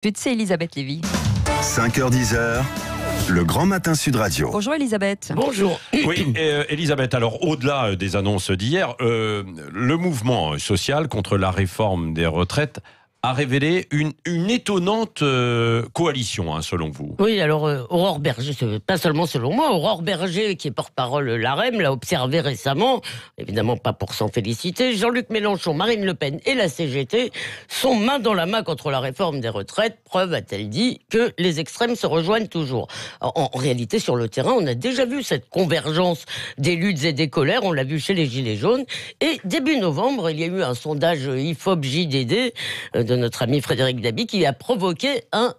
C'est Elisabeth Lévy. 5h-10h, le Grand Matin Sud Radio. Bonjour Elisabeth. Bonjour. Oui, Elisabeth, alors au-delà des annonces d'hier, le mouvement social contre la réforme des retraites a révélé une étonnante coalition, selon vous. Oui, alors Aurore Berger, pas seulement selon moi, Aurore Berger, qui est porte-parole de l'AREM, l'a observé récemment, évidemment pas pour s'en féliciter. Jean-Luc Mélenchon, Marine Le Pen et la CGT sont main dans la main contre la réforme des retraites. Preuve, a-t-elle dit, que les extrêmes se rejoignent toujours. En réalité, sur le terrain, on a déjà vu cette convergence des luttes et des colères. On l'a vu chez les Gilets jaunes. Et début novembre, il y a eu un sondage IFOP-JDD de notre ami Frédéric Dabi qui a provoqué un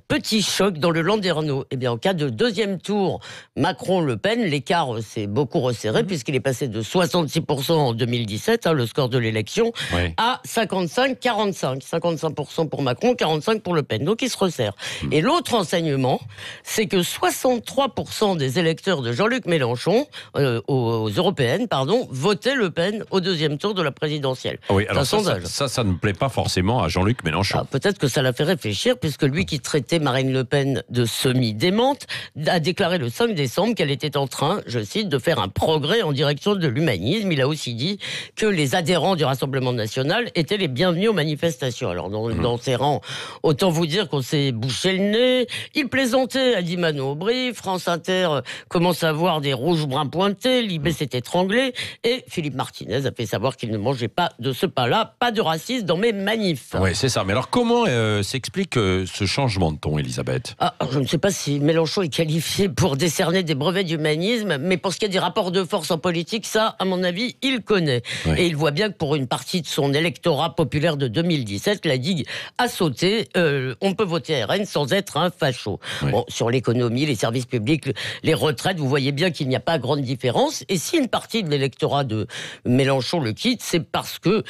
petit choc dans le Landerneau. Eh bien, en cas de deuxième tour, Macron-Le Pen, l'écart s'est beaucoup resserré puisqu'il est passé de 66% en 2017, le score de l'élection, Oui. à 55-45. 55% pour Macron, 45% pour Le Pen. Donc, il se resserre. Et l'autre enseignement, c'est que 63% des électeurs de Jean-Luc Mélenchon, aux européennes, votaient Le Pen au deuxième tour de la présidentielle. Oui, C'est alors un sondage. ça ne plaît pas forcément à Jean-Luc Mélenchon. Peut-être que ça l'a fait réfléchir, puisque lui qui traitait Marine Le Pen de semi-démente a déclaré le 5 décembre qu'elle était en train, je cite, de faire un progrès en direction de l'humanisme. Il a aussi dit que les adhérents du Rassemblement national étaient les bienvenus aux manifestations. Alors dans ses rangs, autant vous dire qu'on s'est bouché le nez. Il plaisantait, a dit Manon Aubry. France Inter commence à voir des rouges bruns pointés. Libé s'est étranglé. Et Philippe Martinez a fait savoir qu'il ne mangeait pas de ce pain-là. Pas de racisme dans mes manifs. Oui, c'est ça. Mais alors, comment s'explique ce changement de ton, Elisabeth ? Je ne sais pas si Mélenchon est qualifié pour décerner des brevets d'humanisme, mais pour ce qui est des rapports de force en politique, ça, à mon avis, il connaît. Oui. Et il voit bien que pour une partie de son électorat populaire de 2017, la digue a sauté. On peut voter RN sans être un facho. Oui. Bon, sur l'économie, les services publics, les retraites, vous voyez bien qu'il n'y a pas grande différence. Et si une partie de l'électorat de Mélenchon le quitte, c'est parce que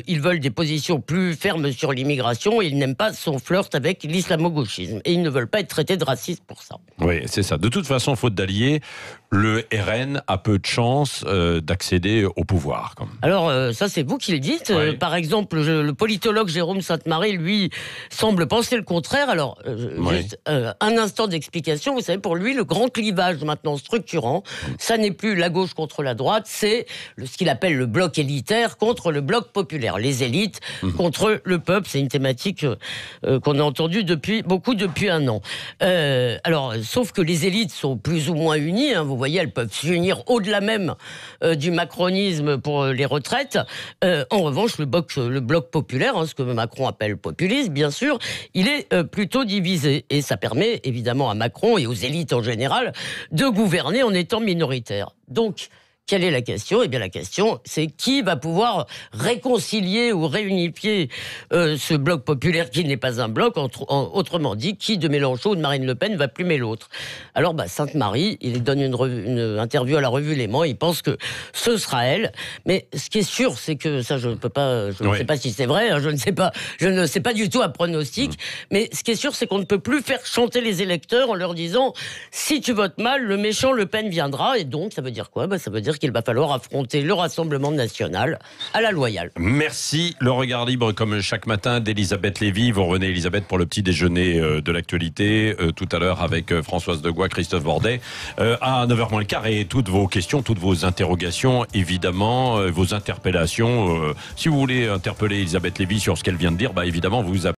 ils veulent des positions plus fermes sur l'immigration et ils n'aiment pas son flirt avec l'islamo-gauchisme. Et ils ne veulent pas être traités de racistes pour ça. Oui, c'est ça. De toute façon, faute d'alliés, le RN a peu de chances d'accéder au pouvoir. Alors, ça, c'est vous qui le dites. Oui. Par exemple, le politologue Jérôme Sainte-Marie, lui, semble penser le contraire. Alors, Oui. juste un instant d'explication. Vous savez, pour lui, le grand clivage maintenant structurant, ça n'est plus la gauche contre la droite, c'est ce qu'il appelle le bloc élitaire contre le bloc populaire. Les élites contre le peuple. C'est une thématique qu'on a entendue depuis un an. Alors, sauf que les élites sont plus ou moins unies. Vous voyez, elles peuvent s'unir au-delà même du macronisme pour les retraites. En revanche, le bloc populaire, ce que Macron appelle populisme, bien sûr, il est plutôt divisé. Et ça permet évidemment à Macron et aux élites en général de gouverner en étant minoritaire. Donc, quelle est la question ? Eh bien, la question, c'est qui va pouvoir réconcilier ou réunifier ce bloc populaire qui n'est pas un bloc, autrement dit, qui de Mélenchon ou de Marine Le Pen va plumer l'autre. Alors, Sainte-Marie, il donne une interview à la revue Léman, il pense que ce sera elle. Mais ce qui est sûr, c'est que, ça je ne sais pas si c'est vrai, je ne sais pas du tout un pronostic, mais ce qui est sûr, c'est qu'on ne peut plus faire chanter les électeurs en leur disant, si tu votes mal, le méchant Le Pen viendra, et donc, ça veut dire quoi ? Ça veut dire qu'il va falloir affronter le Rassemblement national à la loyale. Merci. Le regard libre, comme chaque matin, d'Elisabeth Lévy. Vous revenez, Elisabeth, pour le petit déjeuner de l'actualité, tout à l'heure avec Françoise Degois, Christophe Bordet, à 9h moins le quart. Et toutes vos questions, toutes vos interrogations, évidemment, vos interpellations. Si vous voulez interpeller Elisabeth Lévy sur ce qu'elle vient de dire, évidemment, vous appelez